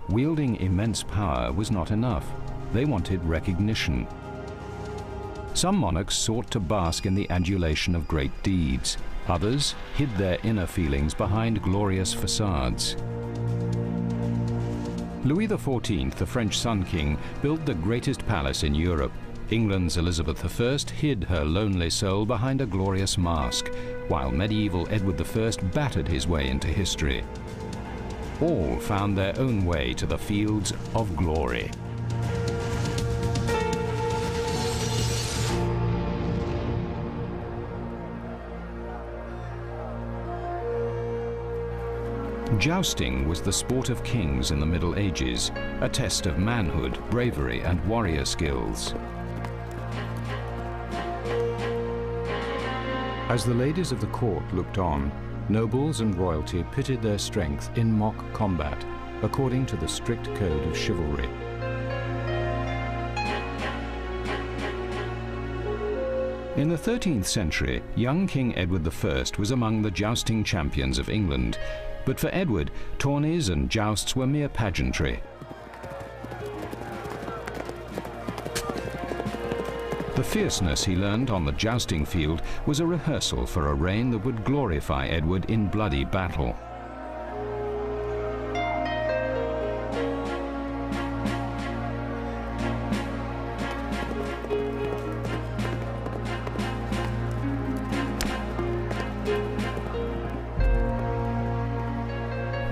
wielding immense power was not enough. They wanted recognition. Some monarchs sought to bask in the adulation of great deeds. Others hid their inner feelings behind glorious facades. Louis XIV, the French Sun King, built the greatest palace in Europe. England's Elizabeth I hid her lonely soul behind a glorious mask, while medieval Edward I battered his way into history. All found their own way to the fields of glory. Jousting was the sport of kings in the Middle Ages, a test of manhood, bravery, and warrior skills. As the ladies of the court looked on, nobles and royalty pitted their strength in mock combat, according to the strict code of chivalry. In the 13th century, young King Edward I was among the jousting champions of England, but for Edward, tourneys and jousts were mere pageantry. The fierceness he learned on the jousting field was a rehearsal for a reign that would glorify Edward in bloody battle.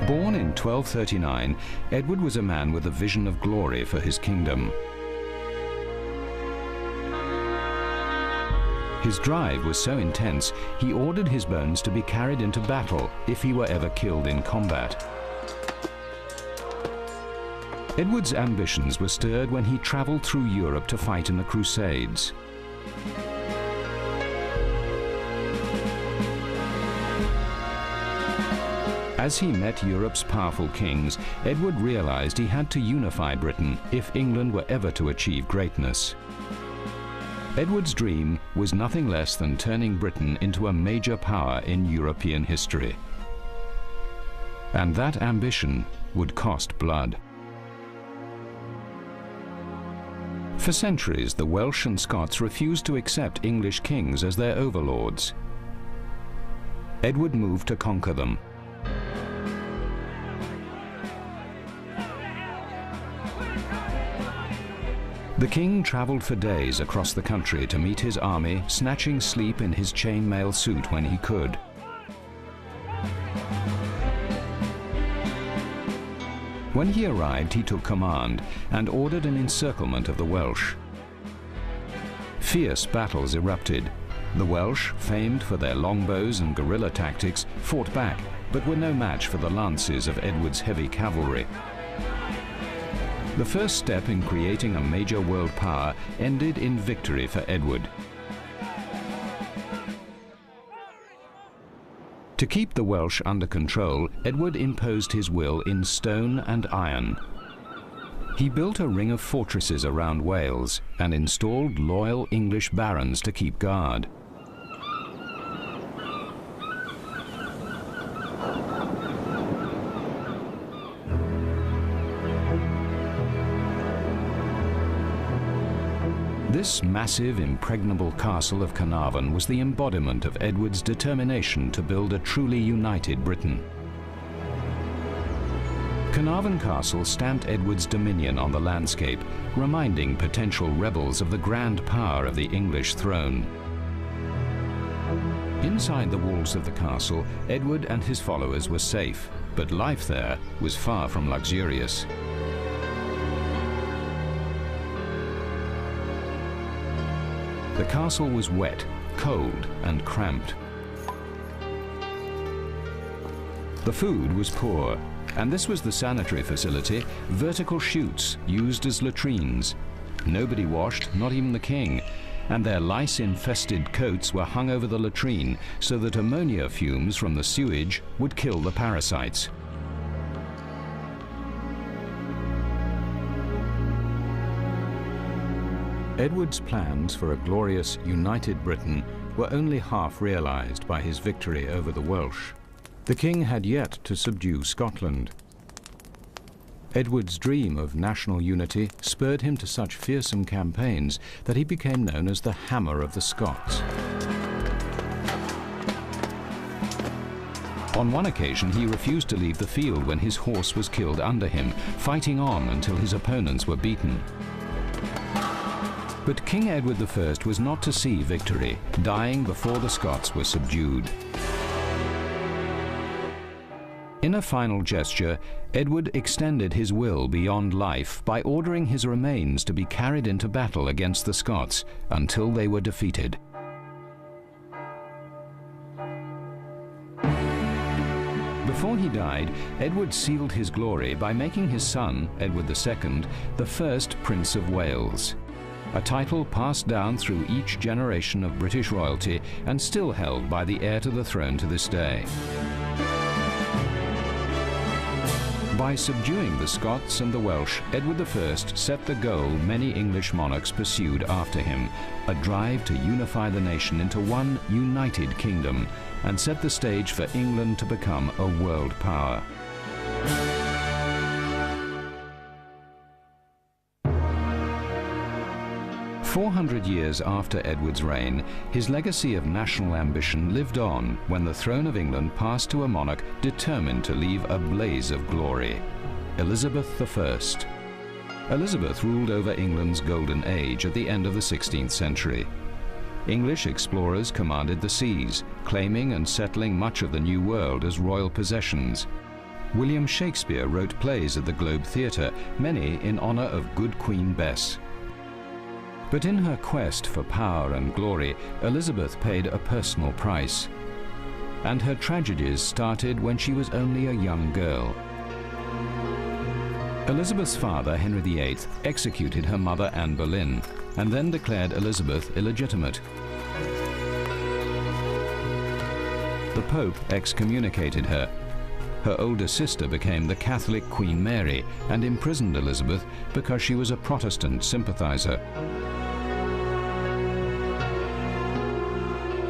Born in 1239, Edward was a man with a vision of glory for his kingdom. His drive was so intense, he ordered his bones to be carried into battle if he were ever killed in combat. Edward's ambitions were stirred when he traveled through Europe to fight in the Crusades. As he met Europe's powerful kings, Edward realized he had to unify Britain if England were ever to achieve greatness. Edward's dream was nothing less than turning Britain into a major power in European history. And that ambition would cost blood. For centuries, the Welsh and Scots refused to accept English kings as their overlords. Edward moved to conquer them. The king traveled for days across the country to meet his army, snatching sleep in his chainmail suit when he could. When he arrived, he took command and ordered an encirclement of the Welsh. Fierce battles erupted. The Welsh, famed for their longbows and guerrilla tactics, fought back, but were no match for the lances of Edward's heavy cavalry. The first step in creating a major world power ended in victory for Edward. To keep the Welsh under control, Edward imposed his will in stone and iron. He built a ring of fortresses around Wales and installed loyal English barons to keep guard. This massive, impregnable castle of Carnarvon was the embodiment of Edward's determination to build a truly united Britain. Carnarvon Castle stamped Edward's dominion on the landscape, reminding potential rebels of the grand power of the English throne. Inside the walls of the castle, Edward and his followers were safe, but life there was far from luxurious. The castle was wet, cold, and cramped. The food was poor, and this was the sanitary facility, vertical chutes used as latrines. Nobody washed, not even the king, and their lice-infested coats were hung over the latrine so that ammonia fumes from the sewage would kill the parasites. Edward's plans for a glorious, united Britain were only half realized by his victory over the Welsh. The king had yet to subdue Scotland. Edward's dream of national unity spurred him to such fearsome campaigns that he became known as the Hammer of the Scots. On one occasion, he refused to leave the field when his horse was killed under him, fighting on until his opponents were beaten. But King Edward I was not to see victory, dying before the Scots were subdued. In a final gesture, Edward extended his will beyond life by ordering his remains to be carried into battle against the Scots until they were defeated. Before he died, Edward sealed his glory by making his son, Edward II, the first Prince of Wales, a title passed down through each generation of British royalty and still held by the heir to the throne to this day. By subduing the Scots and the Welsh, Edward I set the goal many English monarchs pursued after him, a drive to unify the nation into one united kingdom and set the stage for England to become a world power. "400 years after Edward's reign, his legacy of national ambition lived on when the throne of England passed to a monarch determined to leave a blaze of glory, Elizabeth I. Elizabeth ruled over England's golden age at the end of the 16th century. English explorers commanded the seas, claiming and settling much of the New World as royal possessions. William Shakespeare wrote plays at the Globe Theatre, many in honor of Good Queen Bess. But in her quest for power and glory, Elizabeth paid a personal price. And her tragedies started when she was only a young girl. Elizabeth's father, Henry VIII, executed her mother, Anne Boleyn, and then declared Elizabeth illegitimate. The Pope excommunicated her. Her older sister became the Catholic Queen Mary and imprisoned Elizabeth because she was a Protestant sympathizer.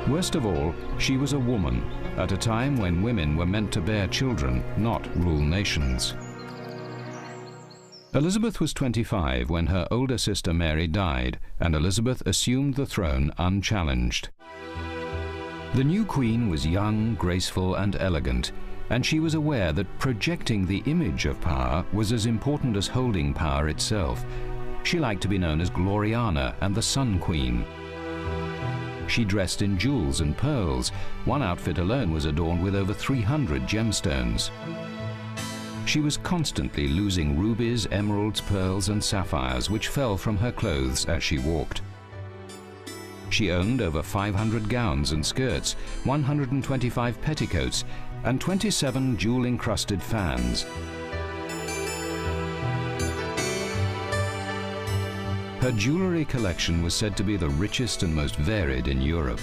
Worst of all, she was a woman, at a time when women were meant to bear children, not rule nations. Elizabeth was 25 when her older sister Mary died, and Elizabeth assumed the throne unchallenged. The new queen was young, graceful, and elegant, and she was aware that projecting the image of power was as important as holding power itself. She liked to be known as Gloriana and the Sun Queen. She dressed in jewels and pearls. One outfit alone was adorned with over 300 gemstones. She was constantly losing rubies, emeralds, pearls, and sapphires, which fell from her clothes as she walked. She owned over 500 gowns and skirts, 125 petticoats, and 27 jewel-encrusted fans. Her jewelry collection was said to be the richest and most varied in Europe.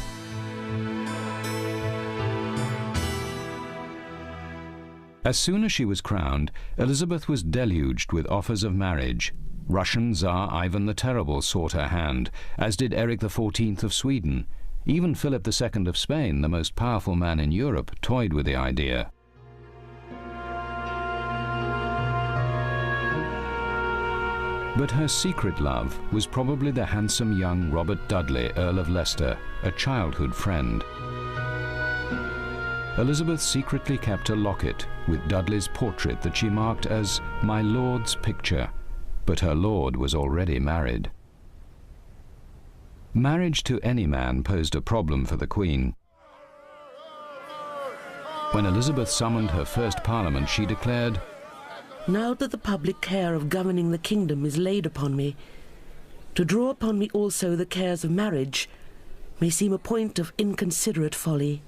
As soon as she was crowned, Elizabeth was deluged with offers of marriage. Russian Tsar Ivan the Terrible sought her hand, as did Eric XIV of Sweden. Even Philip II of Spain, the most powerful man in Europe, toyed with the idea. But her secret love was probably the handsome young Robert Dudley, Earl of Leicester, a childhood friend. Elizabeth secretly kept a locket with Dudley's portrait that she marked as "My Lord's picture," but her lord was already married. Marriage to any man posed a problem for the Queen. When Elizabeth summoned her first Parliament, she declared, "Now that the public care of governing the kingdom is laid upon me, to draw upon me also the cares of marriage may seem a point of inconsiderate folly.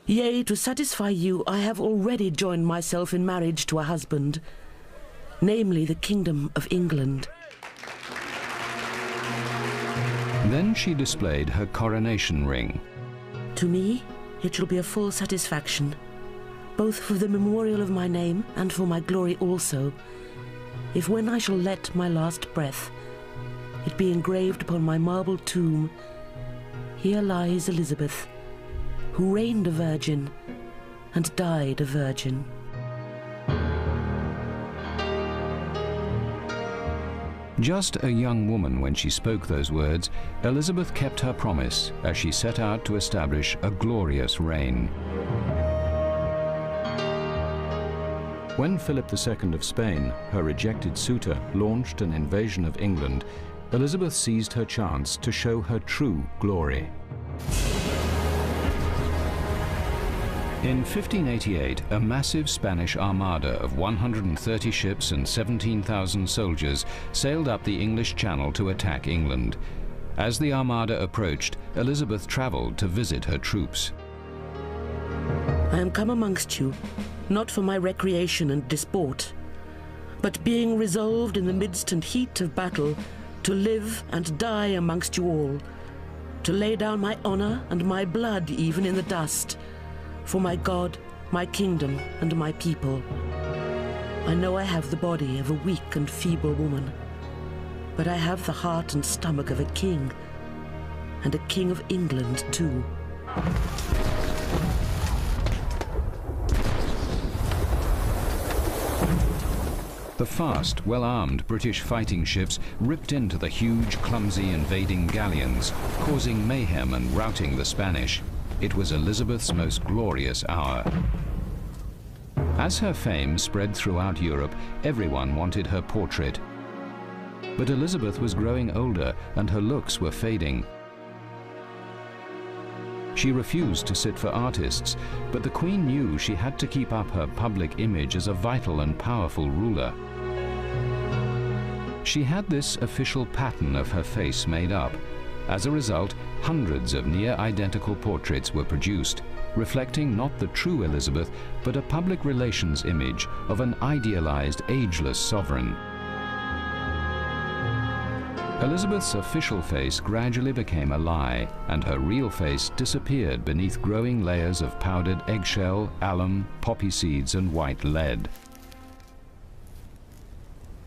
Yea, to satisfy you, I have already joined myself in marriage to a husband, namely the kingdom of England." Then she displayed her coronation ring. "To me, it shall be a full satisfaction, both for the memorial of my name and for my glory also, if when I shall let my last breath, it be engraved upon my marble tomb, here lies Elizabeth, who reigned a virgin and died a virgin." Just a young woman when she spoke those words, Elizabeth kept her promise as she set out to establish a glorious reign. When Philip II of Spain, her rejected suitor, launched an invasion of England, Elizabeth seized her chance to show her true glory. In 1588, a massive Spanish armada of 130 ships and 17,000 soldiers sailed up the English Channel to attack England. As the armada approached, Elizabeth travelled to visit her troops. I am come amongst you, not for my recreation and disport, but being resolved in the midst and heat of battle to live and die amongst you all, to lay down my honour and my blood even in the dust, for my God, my kingdom, and my people. I know I have the body of a weak and feeble woman, but I have the heart and stomach of a king, and a king of England too. The fast, well-armed British fighting ships ripped into the huge, clumsy invading galleons, causing mayhem and routing the Spanish. It was Elizabeth's most glorious hour. As her fame spread throughout Europe, everyone wanted her portrait. But Elizabeth was growing older and her looks were fading. She refused to sit for artists, but the Queen knew she had to keep up her public image as a vital and powerful ruler. She had this official pattern of her face made up. As a result, hundreds of near-identical portraits were produced, reflecting not the true Elizabeth, but a public relations image of an idealized, ageless sovereign. Elizabeth's official face gradually became a lie, and her real face disappeared beneath growing layers of powdered eggshell, alum, poppy seeds, and white lead.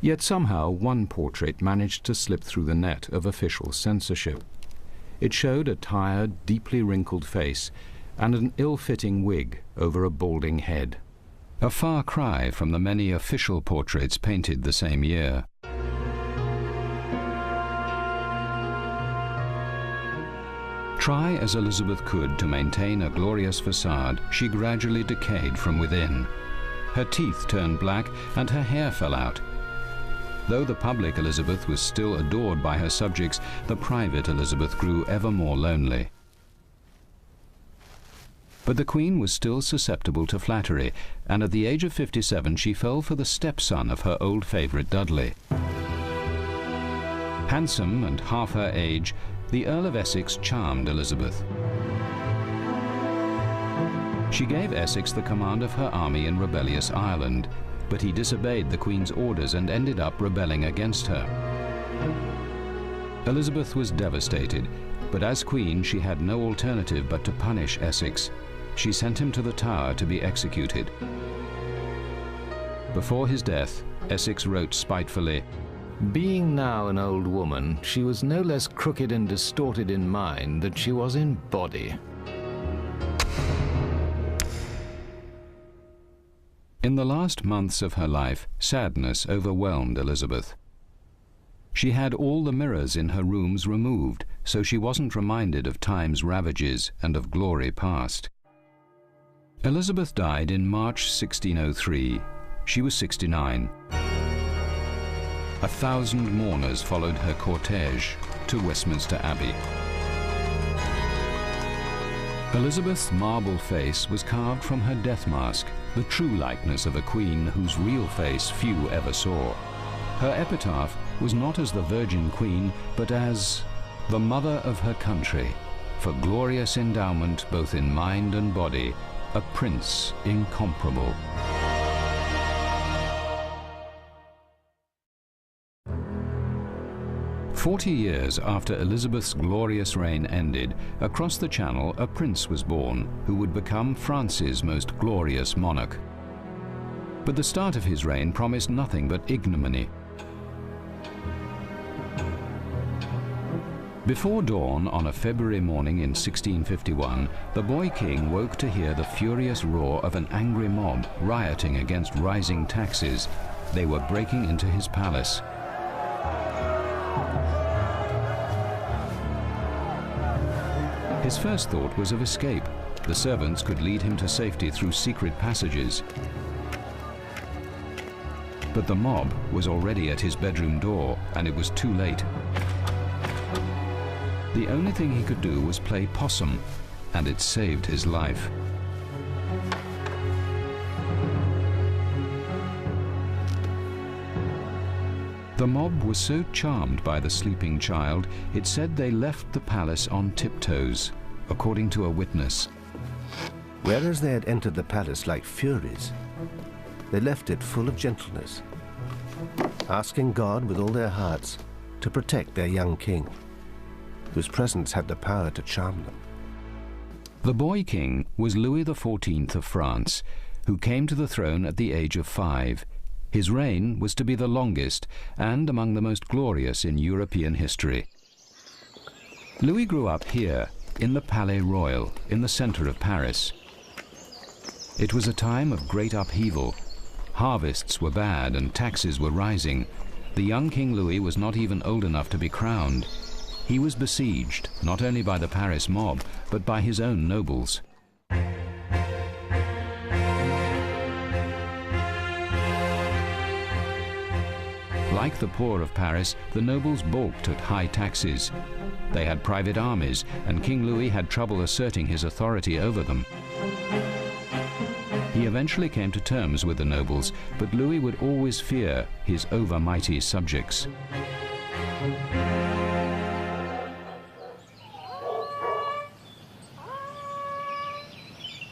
Yet somehow one portrait managed to slip through the net of official censorship. It showed a tired, deeply wrinkled face and an ill-fitting wig over a balding head. A far cry from the many official portraits painted the same year. Try as Elizabeth could to maintain a glorious facade, she gradually decayed from within. Her teeth turned black and her hair fell out. Though the public Elizabeth was still adored by her subjects, the private Elizabeth grew ever more lonely. But the Queen was still susceptible to flattery, and at the age of 57 she fell for the stepson of her old favourite Dudley. Handsome and half her age, the Earl of Essex charmed Elizabeth. She gave Essex the command of her army in rebellious Ireland, but he disobeyed the Queen's orders and ended up rebelling against her. Elizabeth was devastated, but as Queen she had no alternative but to punish Essex. She sent him to the Tower to be executed. Before his death, Essex wrote spitefully, "Being now an old woman, she was no less crooked and distorted in mind than she was in body." In the last months of her life, sadness overwhelmed Elizabeth. She had all the mirrors in her rooms removed, so she wasn't reminded of time's ravages and of glory past. Elizabeth died in March 1603. She was 69. 1,000 mourners followed her cortege to Westminster Abbey. Elizabeth's marble face was carved from her death mask, the true likeness of a queen whose real face few ever saw. Her epitaph was not as the Virgin Queen, but as the mother of her country, for glorious endowment both in mind and body, a prince incomparable. "40 years after Elizabeth's glorious reign ended, across the Channel a prince was born who would become France's most glorious monarch. But the start of his reign promised nothing but ignominy. Before dawn on a February morning in 1651, the boy king woke to hear the furious roar of an angry mob rioting against rising taxes. They were breaking into his palace. His first thought was of escape. The servants could lead him to safety through secret passages. But the mob was already at his bedroom door, and it was too late. The only thing he could do was play possum, and it saved his life. The mob was so charmed by the sleeping child, it said they left the palace on tiptoes, according to a witness. Whereas they had entered the palace like furies, they left it full of gentleness, asking God with all their hearts to protect their young king, whose presence had the power to charm them. The boy king was Louis XIV of France, who came to the throne at the age of 5. His reign was to be the longest and among the most glorious in European history. Louis grew up here, in the Palais Royal, in the center of Paris. It was a time of great upheaval. Harvests were bad and taxes were rising. The young King Louis was not even old enough to be crowned. He was besieged, not only by the Paris mob, but by his own nobles. Like the poor of Paris, the nobles balked at high taxes. They had private armies, and King Louis had trouble asserting his authority over them. He eventually came to terms with the nobles, but Louis would always fear his overmighty subjects.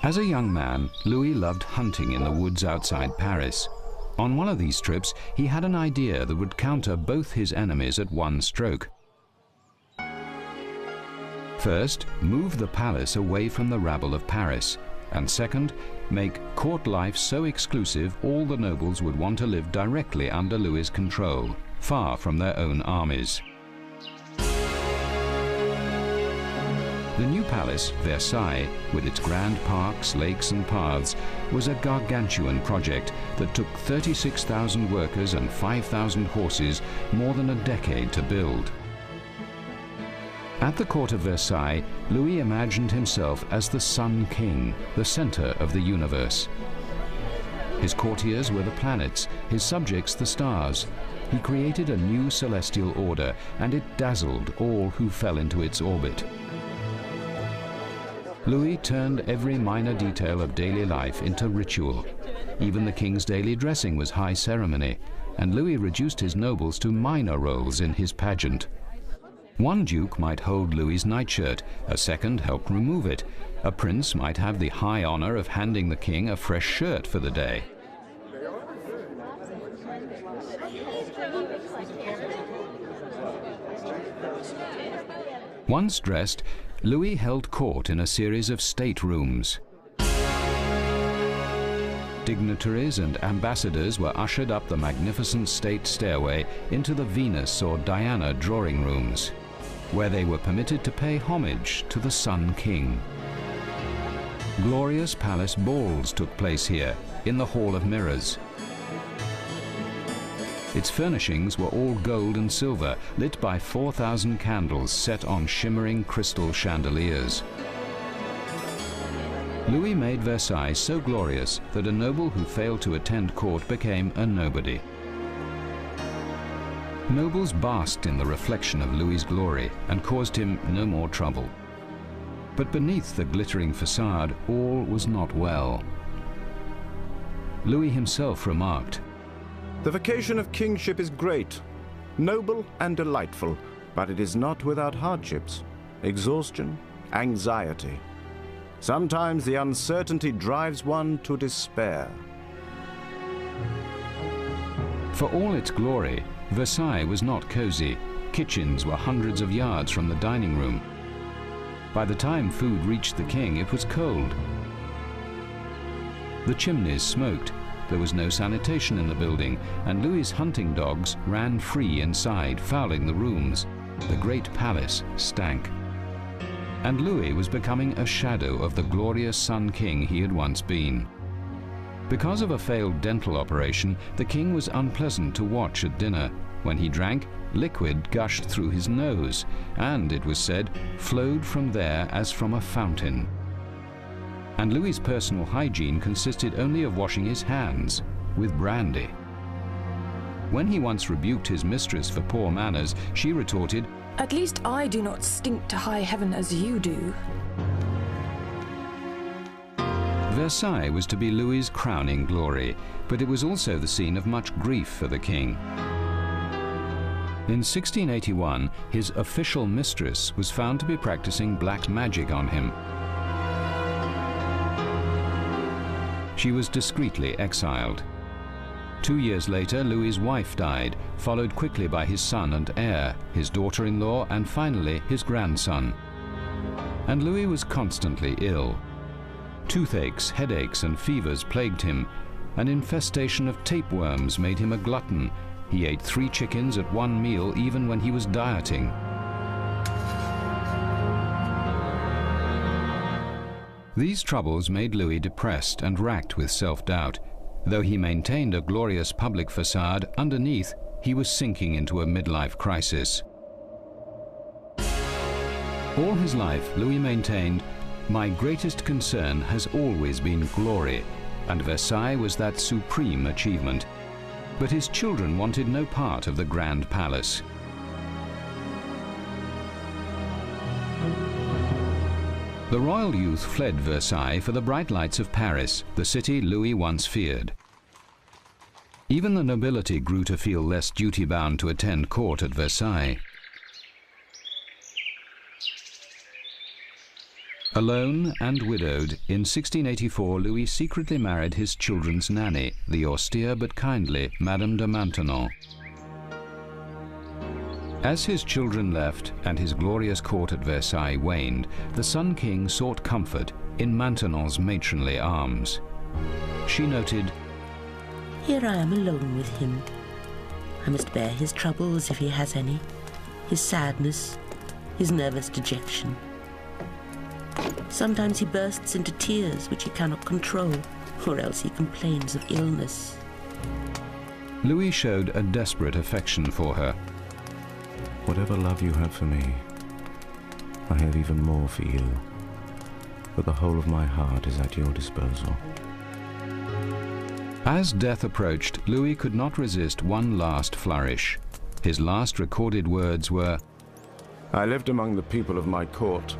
As a young man, Louis loved hunting in the woods outside Paris. On one of these trips, he had an idea that would counter both his enemies at one stroke. First, move the palace away from the rabble of Paris, and second, make court life so exclusive all the nobles would want to live directly under Louis's control, far from their own armies. The new palace, Versailles, with its grand parks, lakes and paths, was a gargantuan project that took 36,000 workers and 5,000 horses more than a decade to build. At the court of Versailles, Louis imagined himself as the Sun King, the center of the universe. His courtiers were the planets, his subjects the stars. He created a new celestial order, and it dazzled all who fell into its orbit. Louis turned every minor detail of daily life into ritual. Even the king's daily dressing was high ceremony, and Louis reduced his nobles to minor roles in his pageant. One duke might hold Louis's nightshirt, a second help remove it. A prince might have the high honor of handing the king a fresh shirt for the day. Once dressed, Louis held court in a series of state rooms. Dignitaries and ambassadors were ushered up the magnificent state stairway into the Venus or Diana drawing rooms, where they were permitted to pay homage to the Sun King. Glorious palace balls took place here, in the Hall of Mirrors. Its furnishings were all gold and silver, lit by 4,000 candles set on shimmering crystal chandeliers. Louis made Versailles so glorious that a noble who failed to attend court became a nobody. Nobles basked in the reflection of Louis's glory and caused him no more trouble. But beneath the glittering facade, all was not well. Louis himself remarked, "The vocation of kingship is great, noble and delightful, but it is not without hardships, exhaustion, anxiety. Sometimes the uncertainty drives one to despair." For all its glory, Versailles was not cozy. Kitchens were hundreds of yards from the dining room. By the time food reached the king, it was cold. The chimneys smoked. There was no sanitation in the building, and Louis's hunting dogs ran free inside, fouling the rooms. The great palace stank. And Louis was becoming a shadow of the glorious Sun King he had once been. Because of a failed dental operation, the king was unpleasant to watch at dinner. When he drank, liquid gushed through his nose, and, it was said, flowed from there as from a fountain. And Louis's personal hygiene consisted only of washing his hands with brandy. When he once rebuked his mistress for poor manners, she retorted, "At least I do not stink to high heaven as you do." Versailles was to be Louis's crowning glory, but it was also the scene of much grief for the king. In 1681, his official mistress was found to be practicing black magic on him. She was discreetly exiled. 2 years later, Louis's wife died, followed quickly by his son and heir, his daughter-in-law, and finally his grandson. And Louis was constantly ill. Toothaches, headaches, and fevers plagued him. An infestation of tapeworms made him a glutton. He ate 3 chickens at one meal even when he was dieting. These troubles made Louis depressed and racked with self-doubt. Though he maintained a glorious public facade, underneath he was sinking into a midlife crisis. All his life, Louis maintained, "My greatest concern has always been glory," and Versailles was that supreme achievement. But his children wanted no part of the grand palace. The royal youth fled Versailles for the bright lights of Paris, the city Louis once feared. Even the nobility grew to feel less duty-bound to attend court at Versailles. Alone and widowed, in 1684 Louis secretly married his children's nanny, the austere but kindly Madame de Maintenon. As his children left and his glorious court at Versailles waned, the Sun King sought comfort in Maintenon's matronly arms. She noted, "Here I am alone with him. I must bear his troubles if he has any, his sadness, his nervous dejection. Sometimes he bursts into tears which he cannot control, or else he complains of illness." Louis showed a desperate affection for her. Whatever love you have for me, I have even more for you, for the whole of my heart is at your disposal. As death approached, Louis could not resist one last flourish. His last recorded words were, I lived among the people of my court,